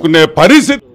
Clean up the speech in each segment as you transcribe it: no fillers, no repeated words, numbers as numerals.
చెప్పుకునే పరిస్థితి.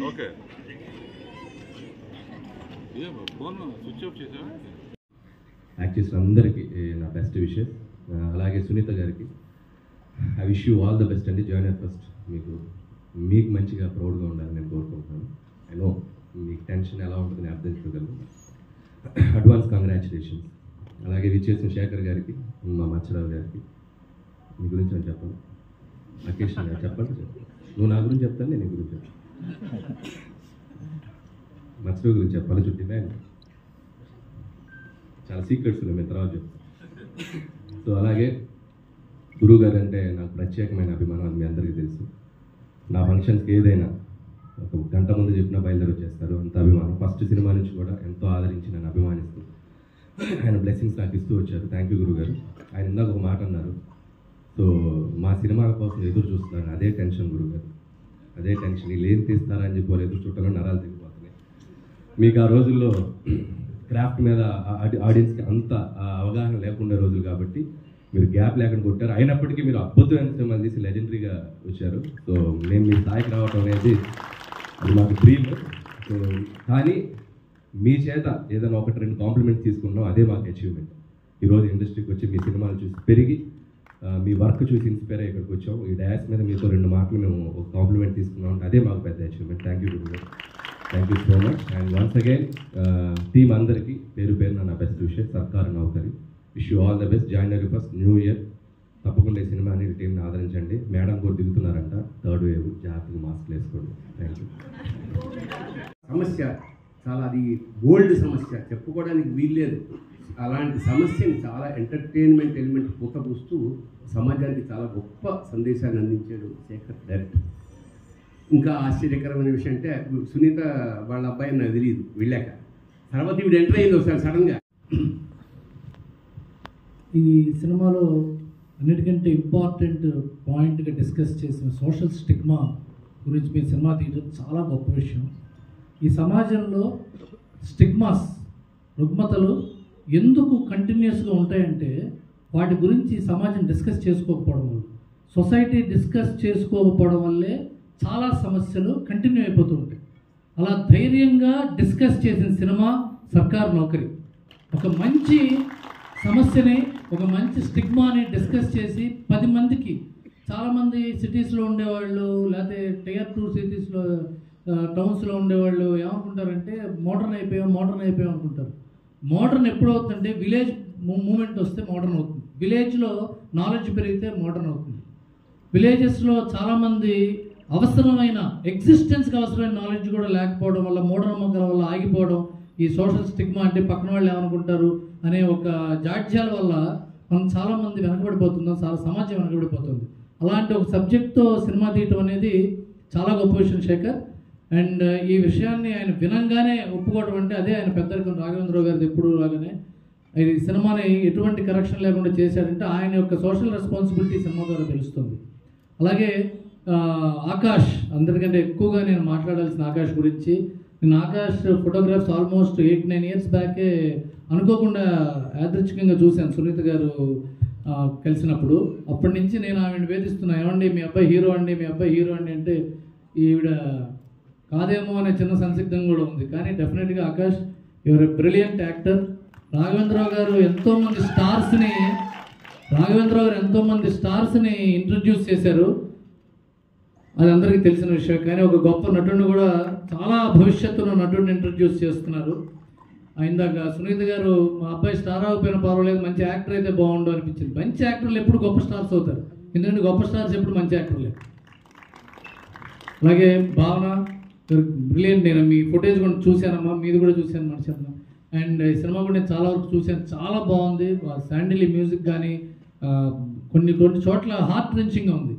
Okay act చేసిన అందరికీ నా బెస్ట్ విషెస్. అలాగే సునీత గారికి I wish you all the best అండి. జాయినర్ ఫస్ట్ మీకు మంచిగా ప్రౌడ్గా ఉండాలని నేను కోరుకుంటున్నాను. ఐ నో మీకు టెన్షన్ ఎలా ఉంటుందని అర్థం చేసుకోగలను. Advance congratulations. అలాగే విచ్చేసిన శేఖర్ గారికి, మా మచ్చరావు గారికి, మీ గురించి నేను చెప్పను. అకేషన్ గారు చెప్పండి. నువ్వు నా గురించి చెప్తాను, నేను నీ గురించి చెప్తాను. మచ్చరావు గురించి చెప్పాలి. చుట్టి బ్యాంక్ చాలా సీక్రెట్స్ ఉన్నాయి, మేము తర్వాత చెప్తాను. సో అలాగే గురువు గారు అంటే నాకు ప్రత్యేకమైన అభిమానం, అది మీ అందరికీ తెలుసు. నా ఫంక్షన్స్కి ఏదైనా ఒక గంట ముందు చెప్పినా బయలుదేరి వచ్చేస్తారు, అంత అభిమానం. ఫస్ట్ సినిమా నుంచి కూడా ఎంతో ఆదరించి నన్ను అభిమానిస్తూ ఆయన బ్లెస్సింగ్స్ నాకు ఇస్తూ వచ్చారు. థ్యాంక్ యూ గురువు గారు. ఆయన ఇందాక ఒక మాట అన్నారు, సో మా సినిమాల కోసం ఎదురు చూస్తున్నారు. అదే టెన్షన్ గురువు గారు, అదే టెన్షన్. వీళ్ళు ఏం తీస్తారా అని చెప్పి వాళ్ళు ఎదురు చూడటంలో నరాలు తెగిపోతున్నాయి. మీకు ఆ రోజుల్లో క్రాఫ్ట్ మీద ఆడియన్స్కి అంత అవగాహన లేకుండా రోజులు కాబట్టి మీరు గ్యాప్ లేకుండా కొట్టారు. అయినప్పటికీ మీరు అద్భుతమైన సినిమాలు తీసి లెజెండరీగా వచ్చారు. సో నేను మీ స్థాయికి రావడం అనేది అది మాకు డ్రీమ్. సో కానీ మీ చేత ఏదైనా ఒకటి రెండు కాంప్లిమెంట్స్ తీసుకున్నాం, అదే మాకు అచీవ్మెంట్. ఈరోజు ఇండస్ట్రీకి వచ్చి మీ సినిమాలు చూసి పెరిగి మీ వర్క్ చూసి ఇన్స్పైర్ అయ్యి ఇక్కడికి వచ్చాం. ఈ డాన్స్ మీద మీతో రెండు మాటలు మేము ఒక కాంప్లిమెంట్ తీసుకున్నాం అంటే అదే మాకు పెద్ద అచీవ్మెంట్. థ్యాంక్ యూ గురు గారు, thank you so much. And once again team అందరికీ పేరు పేరున నా బెస్ట్ విషెస్. సర్కార్ నౌకరి wish you all the best. January 1 new year. తప్పకుండా ఈ సినిమా అనేది టీంని ఆదరించండి. మేడం కూడా దిగుతున్నారంట, థర్డ్ వేవ్. జాగ్రత్తగా మాస్క్ వేసుకోండి. Thank you. సమస్య చాలా అది బోల్డ్ సమస్య, చెప్పుకోవడానికి వీల్లేదు. అలాంటి సమస్యని చాలా ఎంటర్టైన్మెంట్ ఎలిమెంట్ పూతపూస్తూ సమాజానికి చాలా గొప్ప సందేశాన్ని అందించాడు శేఖర్ డైరెక్టర్. ఇంకా ఆశ్చర్యకరమైన విషయం అంటే సునీత వాళ్ళ అబ్బాయి నాకు తెలియదు వెళ్ళాక, తర్వాత వీడు ఎంటర్ అయింది ఒకసారి సడన్గా. ఈ సినిమాలో అన్నిటికంటే ఇంపార్టెంట్ పాయింట్గా డిస్కస్ చేసిన సోషల్ స్టిగ్మా గురించి మీ సినిమా తీయడం చాలా గొప్ప విషయం. ఈ సమాజంలో స్టిగ్మాస్, రుగ్మతలు ఎందుకు కంటిన్యూస్గా ఉంటాయంటే వాటి గురించి సమాజం డిస్కస్ చేసుకోకపోవడం వల్ల, సొసైటీ డిస్కస్ చేసుకోకపోవడం వల్లే చాలా సమస్యలు కంటిన్యూ అయిపోతూ ఉంటాయి. అలా ధైర్యంగా డిస్కస్ చేసిన సినిమా సర్కార్ నౌకరి. ఒక మంచి సమస్యని, ఒక మంచి స్టిగ్మాని డిస్కస్ చేసి 10 మందికి, చాలామంది సిటీస్లో ఉండేవాళ్ళు లేకపోతే Tier 2 సిటీస్లో టౌన్స్లో ఉండేవాళ్ళు ఏమనుకుంటారంటే మోడర్న్ అయిపోయాం అనుకుంటారు. మోడర్న్ ఎప్పుడు అవుతుందంటే విలేజ్ మూమెంట్ వస్తే మోడర్న్ అవుతుంది. విలేజ్లో నాలెడ్జ్ పెరిగితే మోడర్న్ అవుతుంది. విలేజెస్లో చాలామంది అవసరమైన ఎగ్జిస్టెన్స్కి అవసరమైన నాలెడ్జ్ కూడా లేకపోవడం వల్ల, మూఢనమ్మకాల వల్ల ఆగిపోవడం, ఈ సోషల్ స్టిగ్మా అంటే పక్కన వాళ్ళు ఏమనుకుంటారు అనే ఒక జాడ్యాల వల్ల మనం చాలామంది వెనకబడిపోతున్నాం, చాలా సమాజం వెనకబడిపోతుంది. అలాంటి ఒక సబ్జెక్ట్తో సినిమా తీయటం అనేది చాలా గొప్ప విషయం శేఖర్. అండ్ ఈ విషయాన్ని ఆయన వినంగానే ఒప్పుకోవడం అంటే అదే ఆయన పెద్దరికం. రాఘవేంద్రరావు గారిది ఎప్పుడు లాగానే ఈ సినిమాని ఎటువంటి కరెక్షన్ లేకుండా చేశాడంటే ఆయన యొక్క సోషల్ రెస్పాన్సిబిలిటీ సినిమా ద్వారా తెలుస్తుంది. అలాగే ఆకాష్, అందరికంటే ఎక్కువగా నేను మాట్లాడాల్సిన ఆకాష్ గురించి. నేను ఆకాష్ ఫోటోగ్రాఫ్స్ ఆల్మోస్ట్ 8-9 ఇయర్స్ బ్యాకే అనుకోకుండా యాదృచ్ఛికంగా చూశాను సునీత గారు కలిసినప్పుడు. అప్పటి నుంచి నేను ఆవిడని వేధిస్తున్నా, ఏమండి మీ అబ్బాయి హీరో అండి అంటే ఈవిడ కాదేమో అనే చిన్న సందిగ్ధం కూడా ఉంది. కానీ డెఫినెట్గా Akash your a brilliant actor. Raghavendra Rao గారు ఎంతోమంది స్టార్స్ని ఇంట్రడ్యూస్ చేశారు, అది అందరికీ తెలిసిన విషయం. కానీ ఒక గొప్ప నటుడిని కూడా, చాలా భవిష్యత్తులో నటుడిని ఇంట్రడ్యూస్ చేస్తున్నారు. ఇందాక సునీత గారు మా అబ్బాయి స్టార్ అవ్వకపోయినా పర్వాలేదు, మంచి యాక్టర్ అయితే బాగుండు అనిపించింది. మంచి యాక్టర్లు ఎప్పుడు గొప్ప స్టార్స్ అవుతారు, ఎందుకంటే గొప్ప స్టార్స్ ఎప్పుడు మంచి యాక్టర్లే. అలాగే భావన బ్రిలియంట్. నేను మీ ఫుటేజ్ కూడా చూశానమ్మా, మీది కూడా చూశాను మనిషి. అండ్ ఈ సినిమా కూడా నేను చాలా వరకు చూశాను, చాలా బాగుంది. శాండిలీ మ్యూజిక్ కానీ కొన్ని చోట్ల హార్ట్ రెంచింగ్గా ఉంది,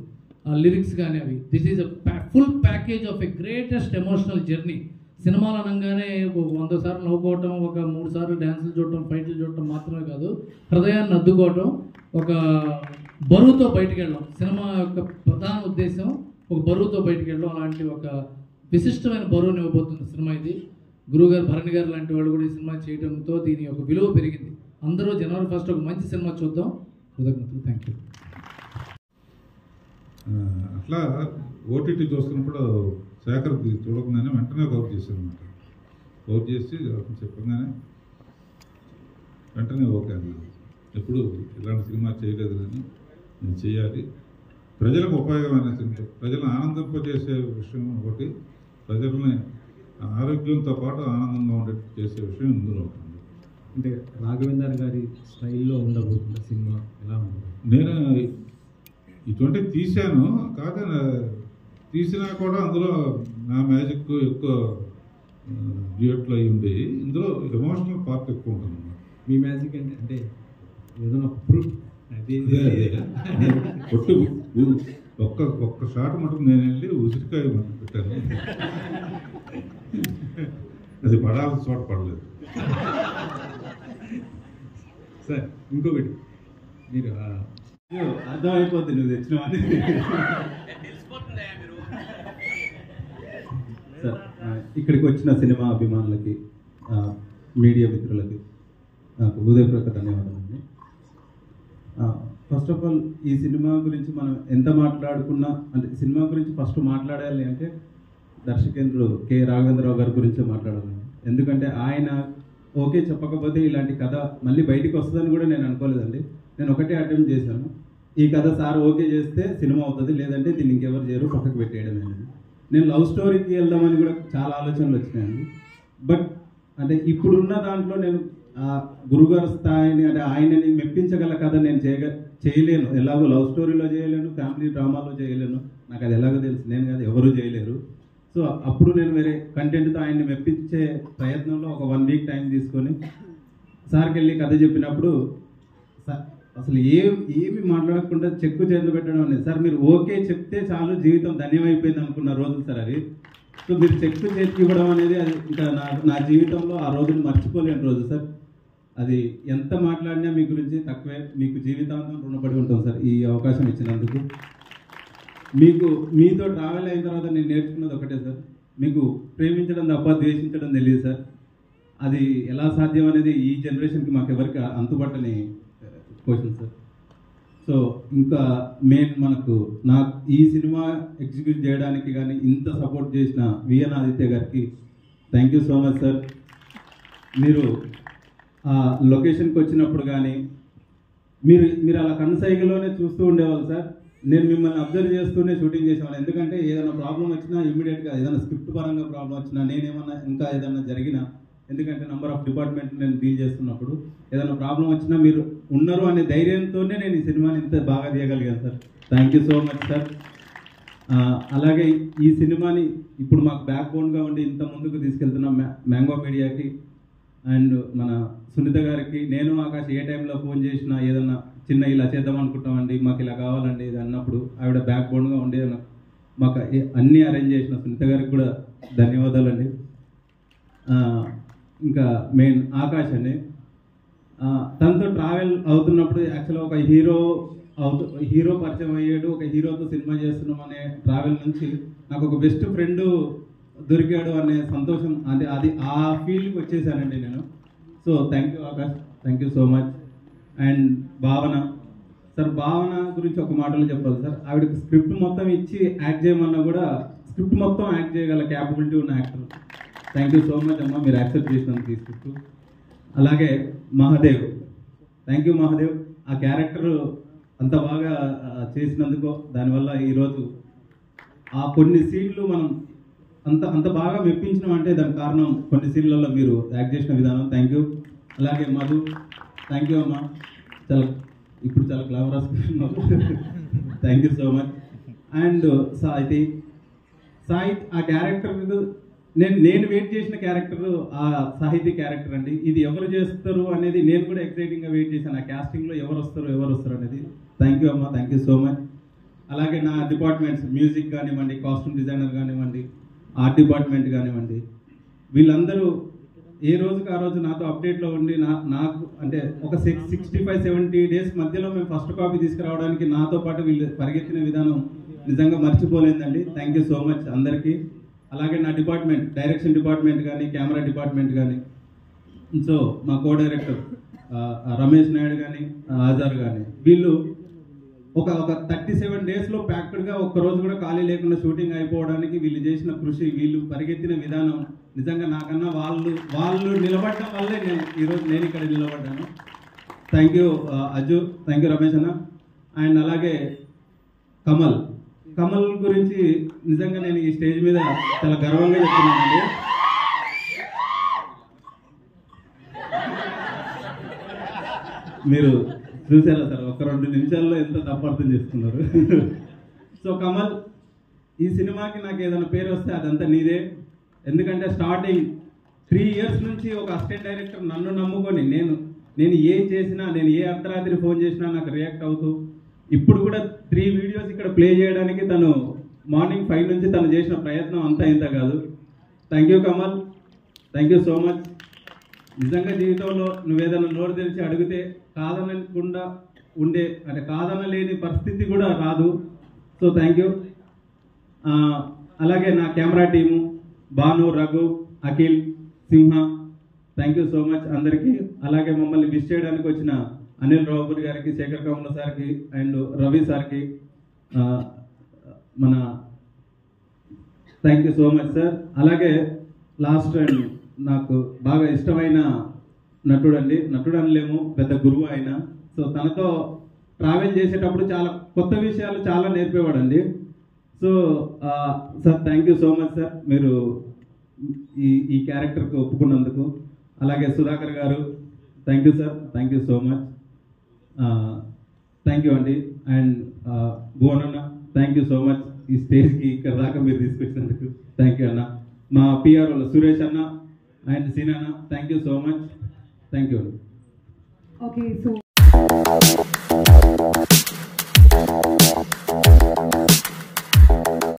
లిరిక్స్ కానీ అవి. This is a full package of a greatest emotional journey. సినిమాలు అనగానే ఒక 100 సార్లు నవ్వుకోవటం, ఒక 3 సార్లు డ్యాన్సులు చూడటం, ఫైట్లు చూడటం మాత్రమే కాదు, హృదయాన్ని అద్దుకోవటం, ఒక బరువుతో బయటికి వెళ్ళడం. సినిమా యొక్క ప్రధాన ఉద్దేశం ఒక బరువుతో బయటికి వెళ్ళడం. అలాంటి ఒక విశిష్టమైన బరువుని ఇవ్వబోతున్న సినిమా ఇది. గురువుగారు, భరణి గారు లాంటి వాళ్ళు కూడా ఈ సినిమా చేయడంతో దీని యొక్క విలువ పెరిగింది. అందరూ జనవరి 1 ఒక మంచి సినిమా చూద్దాం. కృతజ్ఞతలు. Thank you. అట్లా ఓటీటీ చూస్తున్నప్పుడు శేఖర్కి చూడకుండానే వెంటనే కవర్ చేశాను అనమాట. కవర్ చేసి చెప్పగానే వెంటనే ఓకే అన్నాను. ఎప్పుడు ఇలాంటి సినిమా చేయలేదు కానీ నేను చేయాలి, ప్రజలకు ఉపయోగమైన సినిమా, ప్రజలను ఆనందింపజేసే విషయం ఒకటి, ప్రజల్ని ఆరోగ్యంతో పాటు ఆనందంగా ఉండేట్టు చేసే విషయం ఇందులో ఉంటుంది. అంటే రాఘవేందర్ గారి స్టైల్లో ఉండబోతుంది సినిమా, ఎలా ఉంటుంది? నేను ఇటువంటి తీశాను కాదు, తీసినా కూడా అందులో నా మ్యాజిక్ ఎక్కువ డ్యూయట్లు అయి ఉండి ఇందులో ఎమోషనల్ పార్ట్ ఎక్కువ ఉంటుంది. మీ మ్యాజిక్ అంటే ఏదైనా ప్రూఫ్ ఒట్టు ఒక్క షాట్ మటుకు నేను వెళ్ళి ఉసిరికాయ పెట్టాను, అది పడాల్సిన చోట పడలేదు. సార్ ఇంకొకటి, మీరు అర్థమైపోద్ది నువ్వు తెచ్చిన సార్. ఇక్కడికి వచ్చిన సినిమా అభిమానులకి, మీడియా మిత్రులకి నాకు హృదయపూర్వక ధన్యవాదాలండి. ఫస్ట్ ఆఫ్ ఆల్ ఈ సినిమా గురించి మనం ఎంత మాట్లాడుకున్నా, అంటే సినిమా గురించి ఫస్ట్ మాట్లాడాలి అంటే దర్శకేంద్రుడు కె రాఘవేంద్రరావు గారి గురించే మాట్లాడాలండి. ఎందుకంటే ఆయన ఓకే చెప్పకపోతే ఇలాంటి కథ మళ్ళీ బయటికి వస్తుందని కూడా నేను అనుకోలేదండి. నేను ఒకటే అటెంప్ట్ చేశాను, ఈ కథ సార్ ఓకే చేస్తే సినిమా అవుతుంది, లేదంటే దీన్ని ఇంకెవరు చేయరు, పక్కకు పెట్టేయడం అనేది. నేను లవ్ స్టోరీకి వెళ్దామని కూడా చాలా ఆలోచనలు వచ్చినాయండి. బట్ అంటే ఇప్పుడున్న దాంట్లో నేను గురుగారు స్థాయిని, అంటే ఆయనని మెప్పించగల కథ నేను చేయలేను. ఎలాగో లవ్ స్టోరీలో చేయలేను, ఫ్యామిలీ డ్రామాలో చేయలేను, నాకు అది ఎలాగో తెలుసు, నేను కాదు ఎవరు చేయలేరు. సో అప్పుడు నేను వేరే కంటెంట్తో ఆయన్ని మెప్పించే ప్రయత్నంలో ఒక 1 వీక్ టైం తీసుకొని సార్కి వెళ్ళి కథ చెప్పినప్పుడు అసలు ఏమి మాట్లాడకుండా చెక్కు చేతులు పెట్టడం అనేది, సార్ మీరు ఓకే చెప్తే చాలు జీవితం ధన్యమైపోయింది అనుకున్న రోజులు సార్ అవి. సో మీరు చెక్కు చేతికి ఇవ్వడం అనేది అది ఇంకా నా జీవితంలో ఆ రోజును మర్చిపోలేని రోజు సార్. అది ఎంత మాట్లాడినా మీ గురించి తక్కువే, మీకు జీవితాంతం రుణపడి ఉంటాం సార్ ఈ అవకాశం ఇచ్చినందుకు. మీతో ట్రావెల్ అయిన తర్వాత నేను నేర్చుకున్నది ఒకటే సార్, మీకు ప్రేమించడం తప్ప ద్వేషించడం తెలియదు సార్. అది ఎలా సాధ్యం అనేది ఈ జనరేషన్కి మాకు ఎవరికి అంతుబట్టని క్వశ్చన్ సార్. సో ఇంకా మనకు ఈ సినిమా ఎగ్జిక్యూట్ చేయడానికి కానీ ఇంత సపోర్ట్ చేసిన విఎన్ ఆదిత్య గారికి thank you so much sir. మీరు లొకేషన్కి వచ్చినప్పుడు కానీ మీరు అలా కన్సైగలోనే చూస్తూ ఉండేవాళ్ళు సార్. నేను మిమ్మల్ని అబ్జర్వ్ చేస్తూనే షూటింగ్ చేసేవాళ్ళు. ఎందుకంటే ఏదైనా ప్రాబ్లం వచ్చినా ఇమ్మీడియట్గా, ఏదైనా స్క్రిప్ట్ పరంగా ప్రాబ్లం వచ్చినా, నేనేమన్నా ఇంకా ఏదైనా జరిగినా, ఎందుకంటే నెంబర్ ఆఫ్ డిపార్ట్మెంట్ నేను డీల్ చేస్తున్నప్పుడు ఏదైనా ప్రాబ్లం వచ్చినా మీరు ఉన్నారు అనే ధైర్యంతోనే నేను ఈ సినిమాని ఇంత బాగా తీయగలిగాను sir. Thank you so much sir. అలాగే ఈ సినిమాని ఇప్పుడు మాకు బ్యాక్ బోన్గా ఉండి ఇంత ముందుకు తీసుకెళ్తున్న మ్యాంగో మీడియాకి అండ్ మన సునీత గారికి, నేను ఆకాష్ ఏ టైంలో ఫోన్ చేసినా ఏదన్నా చిన్న ఇలా చేద్దాం అనుకుంటామండి, మాకు ఇలా కావాలండి ఇది అన్నప్పుడు ఆవిడ బ్యాక్ బోన్గా ఉండి మాకు అన్నీ అరేంజ్ చేసిన సునీత గారికి కూడా ధన్యవాదాలండి. ఇంకా మెయిన్ ఆకాష్ అండి, తనతో ట్రావెల్ అవుతున్నప్పుడు యాక్చువల్గా ఒక హీరో పరిచయం అయ్యాడు, ఒక హీరోతో సినిమా చేస్తున్నాం అనే ట్రావెల్ నుంచి నాకు ఒక బెస్ట్ ఫ్రెండ్ దొరికాడు అనే సంతోషం, అంటే అది ఆ ఫీల్డ్కి వచ్చేసానండి నేను. So thank you Akash, thank you so much. And భావన సార్, భావన గురించి ఒక మాటలో చెప్పాలి సార్. ఆవిడకి స్క్రిప్ట్ మొత్తం ఇచ్చి యాక్ట్ చేయమన్నా కూడా స్క్రిప్ట్ మొత్తం యాక్ట్ చేయగల క్యాపబిలిటీ ఉన్న actor. Thank you so much అమ్మ, మీరు యాక్సెప్ట్ చేసినందుకు ఈ స్క్రిప్ట్. అలాగే మహాదేవ్, థ్యాంక్ యూ మహాదేవ్, ఆ క్యారెక్టర్ అంత బాగా చేసినందుకు, దానివల్ల ఈరోజు ఆ కొన్ని సీన్లు మనం అంత బాగా మెప్పించడం అంటే దానికి కారణం కొన్ని సీన్లలో మీరు యాక్ట్ చేసిన విధానం. Thank you. అలాగే మధు, థ్యాంక్ యూ అమ్మ, ఇప్పుడు చాలా క్లవరస్, thank you so much. And Sahith ఆ క్యారెక్టర్ నేను వెయిట్ చేసిన క్యారెక్టర్ ఆ సాహితీ క్యారెక్టర్ అండి. ఇది ఎవరు చేస్తారు అనేది నేను కూడా ఎక్సైటింగ్గా వెయిట్ చేశాను, ఆ క్యాస్టింగ్లో ఎవరు వస్తారు అనేది. థ్యాంక్ యూ అమ్మ, థ్యాంక్ యూ సో మచ్. అలాగే నా డిపార్ట్మెంట్స్, మ్యూజిక్ కానివ్వండి, కాస్ట్యూమ్ డిజైనర్ కానివ్వండి, ఆర్ట్ డిపార్ట్మెంట్ కానివ్వండి, వీళ్ళందరూ ఏ రోజుకి ఆ రోజు నాతో అప్డేట్లో ఉండి నాకు అంటే ఒక 65-70 డేస్ మధ్యలో మేము ఫస్ట్ కాపీ తీసుకురావడానికి నాతో పాటు వీళ్ళు పరిగెత్తిన విధానం నిజంగా మర్చిపోలేదండి. థ్యాంక్ యూ సో మచ్ అందరికీ. అలాగే నా డిపార్ట్మెంట్, డైరెక్షన్ డిపార్ట్మెంట్ కానీ, కెమెరా డిపార్ట్మెంట్ కానీ, సో మా కో డైరెక్టర్ రమేష్ నాయుడు కానీ, ఆజార్ కానీ, వీళ్ళు ఒక 37 డేస్లో ప్యాక్డ్గా ఒక్కరోజు కూడా ఖాళీ లేకుండా షూటింగ్ అయిపోవడానికి వీళ్ళు చేసిన కృషి, వీళ్ళు పరిగెత్తిన విధానం నిజంగా నాకన్నా వాళ్ళు నిలబడటం వల్లే ఈరోజు నేను ఇక్కడ నిలబడ్డాను. Thank you Ajju, thank you Ramesh అన్న. అండ్ అలాగే కమల్ గురించి నిజంగా నేను ఈ స్టేజ్ మీద చాలా గర్వంగా చెప్తున్నానండి. మీరు చూసారా సార్, ఒక 2 నిమిషాల్లో ఎంత తప్పార్థం చేస్తున్నారు. సో కమల్, ఈ సినిమాకి నాకు ఏదైనా పేరు వస్తే అదంతా నీదే. ఎందుకంటే స్టార్టింగ్ 3 ఇయర్స్ నుంచి ఒక అసిస్టెంట్ డైరెక్టర్ నన్ను నమ్ముకొని నేను ఏం చేసినా, నేను ఏ అర్ధరాత్రి ఫోన్ చేసినా నాకు రియాక్ట్ అవుతూ, ఇప్పుడు కూడా 3 వీడియోస్ ఇక్కడ ప్లే చేయడానికి తను మార్నింగ్ 5 నుంచి తను చేసిన ప్రయత్నం అంతా ఇంత కాదు. Thank you Kamal, thank you so much. నిజంగా జీవితంలో నువ్వేదైనా నోరు తెరిచి అడిగితే కాదనకుండా అంటే కాదనలేని పరిస్థితి కూడా రాదు. So thank you. అలాగే నా camera team Bhanu, Raghu, Akhil, Simha, thank you so much అందరికీ. అలాగే మమ్మల్ని విష్ చేయడానికి వచ్చిన అనిల్ రావుపూరి గారికి, శేఖర్ కమల సార్కి అండ్ రవి సార్కి మన thank you so much sir. అలాగే లాస్ట్ అండ్ నాకు బాగా ఇష్టమైన నటుడు అనలేము, పెద్ద గురువు ఆయన. సో తనతో ట్రావెల్ చేసేటప్పుడు చాలా కొత్త విషయాలు చాలా నేర్పేవాడండి. So sir thank you so much sir, మీరు ఈ క్యారెక్టర్కి ఒప్పుకున్నందుకు. అలాగే Sudhakar garu, thank you sir, thank you so much, thank you అండి. అండ్ భువన్ అన్న, థ్యాంక్ యూ సో మచ్, ఈ స్టేజ్కి ఇక్కడ దాకా మీరు తీసుకొచ్చినందుకు థ్యాంక్ యూ అన్న. మా పిఆర్ఓ సురేష్ అన్న అండ్ సీన్ అన్న, thank you so much, thank you. Okay, so